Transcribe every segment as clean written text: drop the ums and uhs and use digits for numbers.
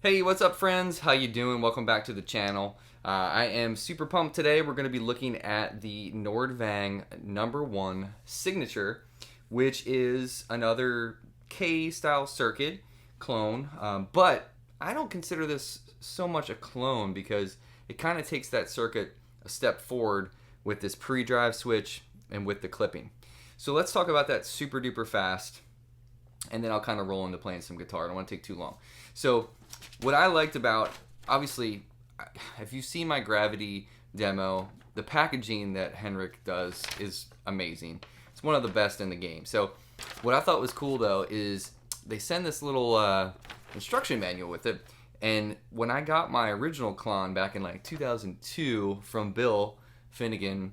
Hey, what's up, friends? How you doing? Welcome back to the channel. I am super pumped today. We're going to be looking at the Nordvang #1 signature, which is another K-style circuit clone. But I don't consider this so much a clone because it kind of takes that circuit a step forward with this pre-drive switch and with the clipping. So let's talk about that super duper fast, and then I'll kind of roll into playing some guitar. I don't want to take too long. So what I liked about, obviously, if you see my Gravity demo, the packaging that Henrik does is amazing. It's one of the best in the game. So what I thought was cool, though, is they send this little instruction manual with it. And when I got my original Klon back in like 2002 from Bill Finnegan,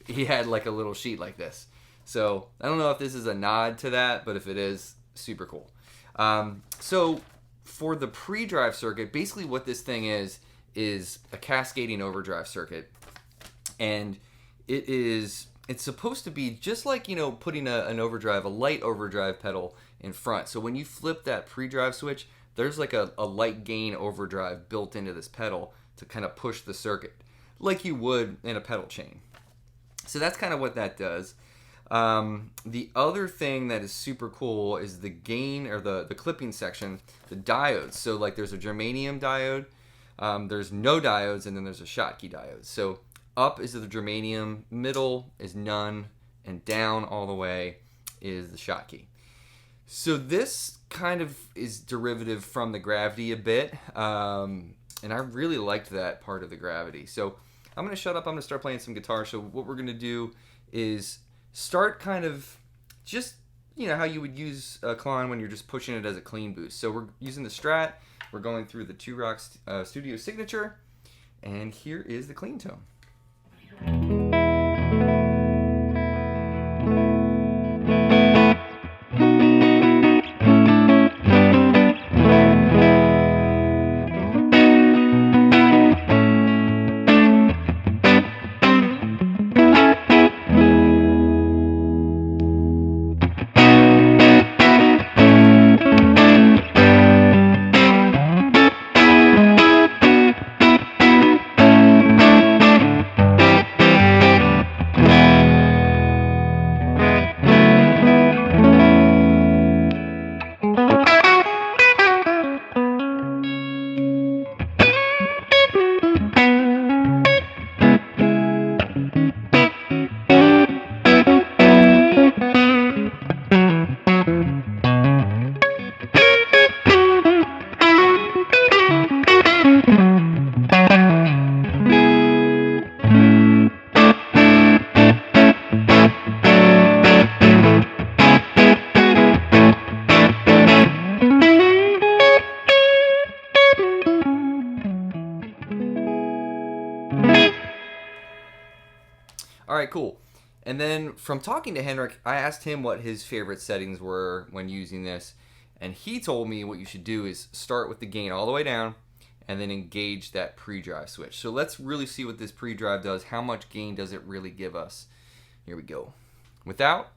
he had like a little sheet like this. So I don't know if this is a nod to that, but if it is, super cool. So for the pre-drive circuit, basically what this thing is a cascading overdrive circuit. And it's supposed to be just like, putting an overdrive, a light overdrive pedal in front. So when you flip that pre-drive switch, there's like a light gain overdrive built into this pedal to kind of push the circuit like you would in a pedal chain. So that's kind of what that does. The other thing that is super cool is the gain, or the clipping section, the diodes. So like there's a germanium diode, there's no diodes, and then there's a Schottky diode. So up is the germanium, middle is none, and down all the way is the Schottky. So this kind of is derivative from the Gravity a bit, and I really liked that part of the Gravity. So I'm going to shut up, I'm going to start playing some guitar. So what we're going to do is start kind of just, how you would use a Klon when you're just pushing it as a clean boost. So we're using the Strat, we're going through the Two Rocks Studio Signature, and here is the clean tone. All right, cool. And then from talking to Henrik, I asked him what his favorite settings were when using this, and he told me what you should do is start with the gain all the way down and then engage that pre-drive switch. So let's really see what this pre-drive does. How much gain does it really give us? Here we go. Without.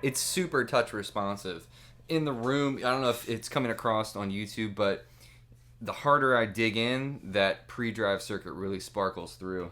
It's super touch responsive. In the room, I don't know if it's coming across on YouTube, but the harder I dig in, that pre-drive circuit really sparkles through.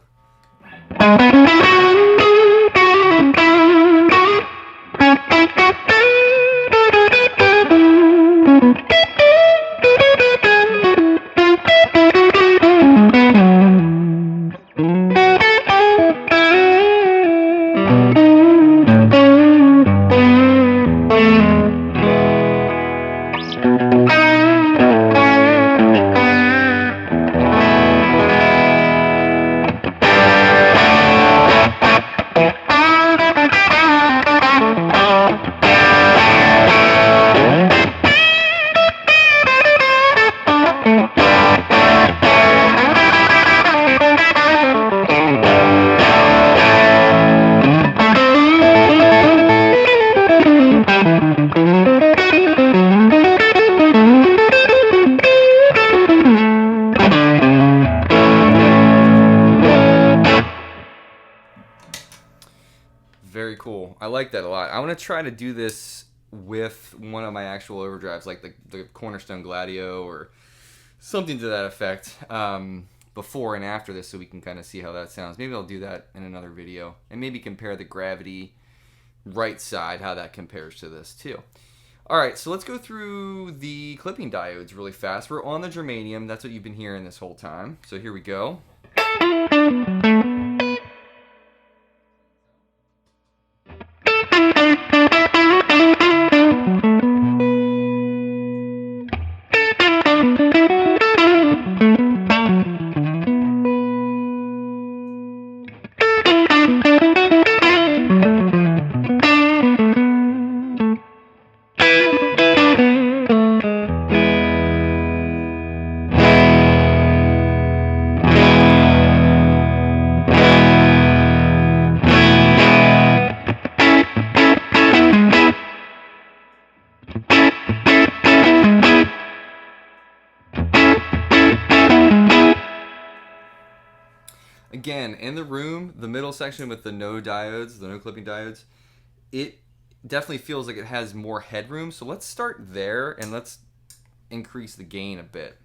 cool. I like that a lot. I want to try to do this with one of my actual overdrives, like the Cornerstone Gladio or something to that effect, before and after this, so we can kind of see how that sounds. Maybe I'll do that in another video, and maybe compare the gravity right side, how that compares to this too. All right, so let's go through the clipping diodes really fast. We're on the germanium. That's what you've been hearing this whole time. So here we go. Again, in the room, the middle section with the no diodes, the no clipping diodes, it definitely feels like it has more headroom. So let's start there and let's increase the gain a bit.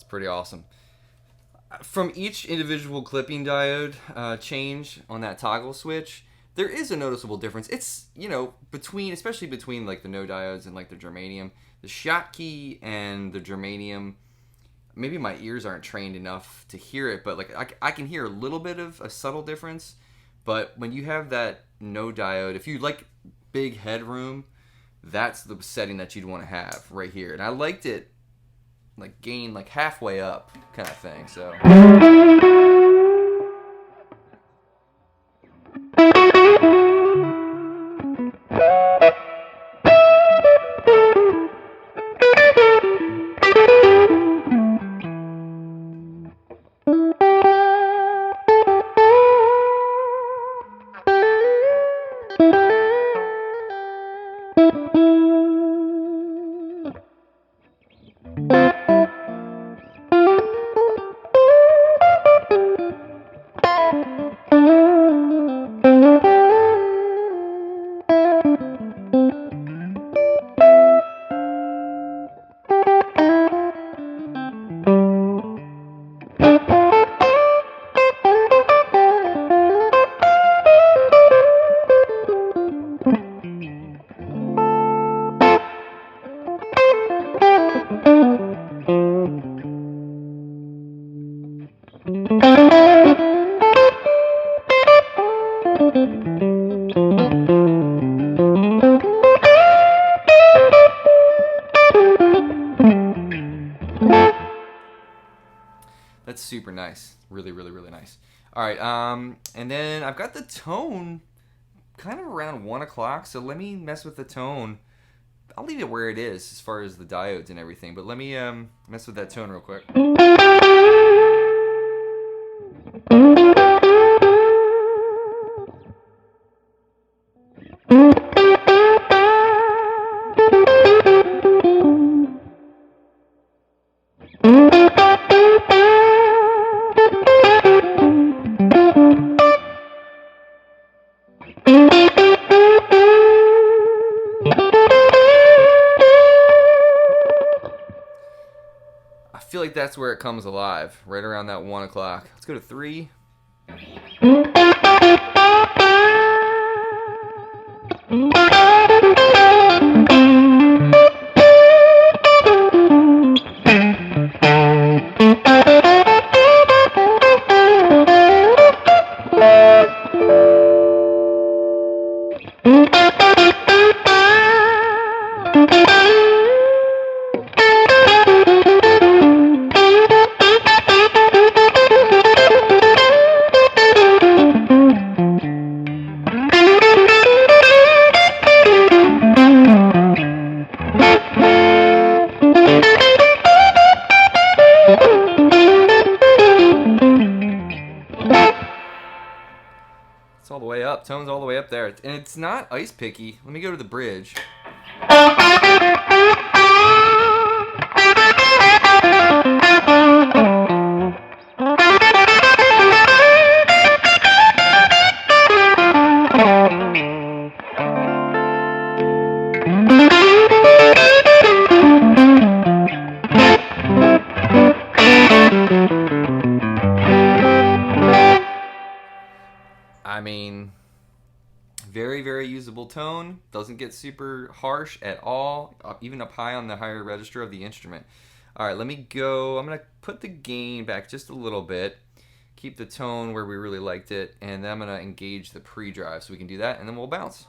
Pretty awesome. From each individual clipping diode change on that toggle switch, there is a noticeable difference. It's, you know, especially between like the no diodes and like the germanium, the Schottky and the germanium. Maybe my ears aren't trained enough to hear it, but like I can hear a little bit of a subtle difference. But when you have that no diode, if you like big headroom, that's the setting that you'd want to have right here. And I liked it like gain like halfway up kind of thing. So super nice. Really, really, really nice. All right, and then I've got the tone kind of around 1 o'clock, so let me mess with the tone. I'll leave it where it is as far as the diodes and everything, but let me mess with that tone real quick. I feel like that's where it comes alive, right around that 1 o'clock. Let's go to 3. It's all the way up. Tone's all the way up there. And it's not ice picky. Let me go to the bridge. I mean, very, very usable tone. Doesn't get super harsh at all, even up high on the higher register of the instrument. All right, let me go. I'm going to put the gain back just a little bit, keep the tone where we really liked it, and then I'm going to engage the pre-drive so we can do that, and then we'll bounce.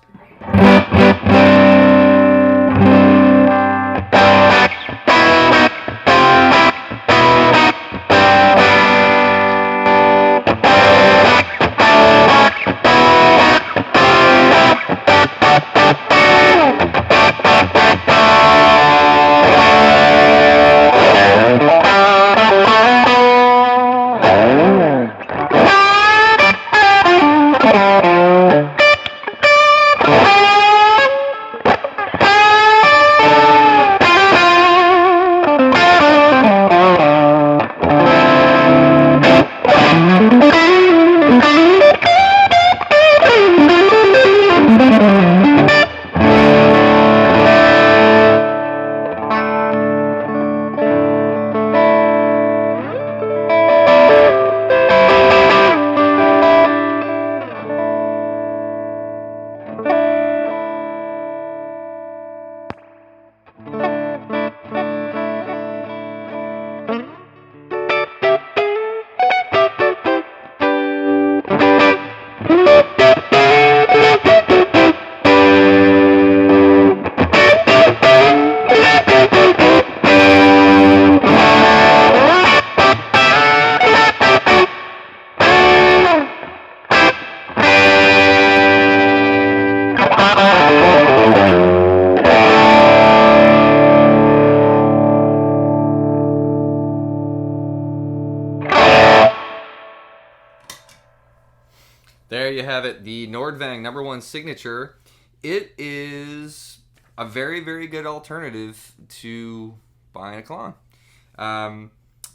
There you have it, the Nordvang #1 signature. It is a very, very good alternative to buying a Klon.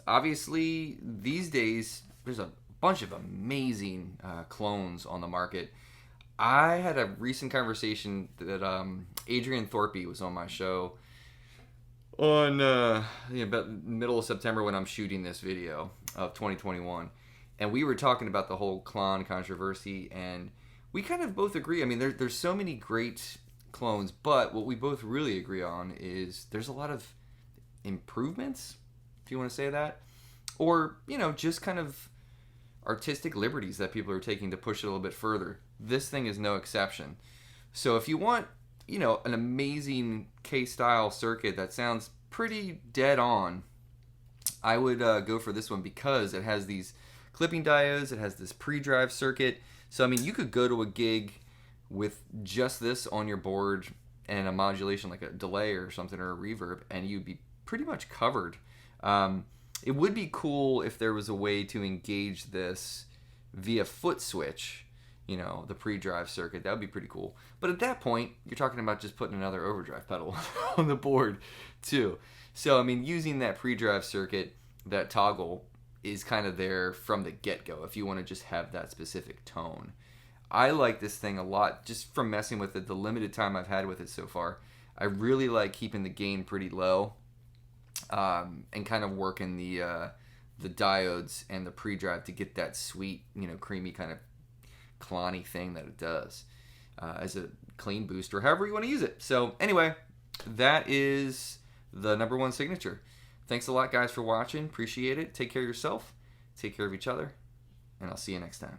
Obviously, these days, there's a bunch of amazing clones on the market. I had a recent conversation that Adrian Thorpe was on my show on about middle of September when I'm shooting this video of 2021. And we were talking about the whole Klon controversy, and we kind of both agree. I mean, there's so many great clones, but what we both really agree on is there's a lot of improvements, if you want to say that, or, just kind of artistic liberties that people are taking to push it a little bit further. This thing is no exception. So if you want, an amazing K-style circuit that sounds pretty dead on, I would go for this one because it has these clipping diodes. It has this pre-drive circuit. So, I mean, you could go to a gig with just this on your board and a modulation like a delay or something or a reverb, and you'd be pretty much covered. It would be cool if there was a way to engage this via foot switch, the pre-drive circuit. That would be pretty cool. But at that point, you're talking about just putting another overdrive pedal on the board too. So, I mean, using that pre-drive circuit, that toggle is kind of there from the get-go if you want to just have that specific tone. I like this thing a lot just from messing with it the limited time I've had with it so far. I really like keeping the gain pretty low and kind of working the diodes and the pre-drive to get that sweet, creamy kind of clonny thing that it does as a clean boost or however you want to use it. So anyway, that is the number one signature. Thanks a lot, guys, for watching. Appreciate it. Take care of yourself. Take care of each other. And I'll see you next time.